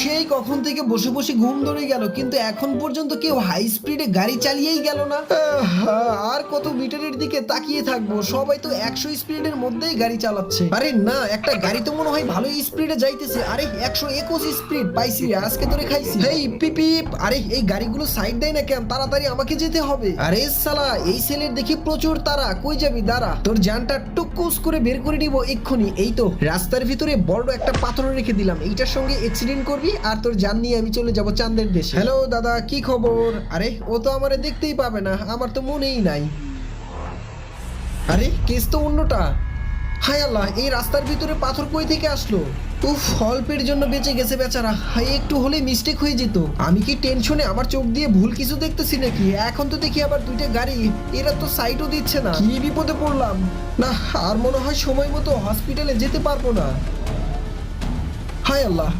সেই কখন থেকে বসে বসে ঘুম ধরে গেল, কিন্তু এখন পর্যন্ত কেউ হাই স্পিডে গাড়ি চালিয়েই গেল না। আর কত মিটারের দিকে তাকিয়ে থাকবো, সবাই তো 100 স্পিডের মধ্যেই গাড়ি চালাচ্ছে। আরে না, একটা গাড়ি তো মনে হয় ভালো স্পিডে যাইতেছে। আরে 121 স্পিড পাইছি, আজকে ধরে খাইছি। এই পিপিপ, আরে এই গাড়িগুলো সাইড দেয় না কেন? তাড়াতাড়ি আমাকে যেতে হবে। আরে শালা, এই সেলের দেখি প্রচুর তারা, কই যাবি? দাঁড়া, তোর জানটা টুকুস করে বের করে নিব এক্ষুনি। এই তো রাস্তার ভিতরে বড় একটা পাথর রেখে দিলাম, এইটার সঙ্গে অ্যাক্সিডেন্ট করবি আর তোর জান নিয়ে আমি চলে যাব চাঁদের দেশে। হ্যালো দাদা, কি খবর? আরে ও তো আমারে দেখতেই পাবে না, আমার তো মনেই নাই। আরে কেস তো অন্যটা। হায় আল্লাহ, এই রাস্তার ভিতরে পাথর কই থেকে আসলো? উফ, অল্পের জন্য বেঁচে গেছে বেচারা। হাই, একটু হলে মিস্টেক হয়ে যেত। আমি কি টেনশনে আমার চোখ দিয়ে ভুল কিছু দেখতেছি নাকি? এখন তো দেখি আবার দুইটা গাড়ি, এরা তো সাইডও দিচ্ছে না। কি বিপদে পড়লাম! না, আর মনে হয় সময় মতো হসপিটালে যেতে পারবো না। হায় আল্লাহ।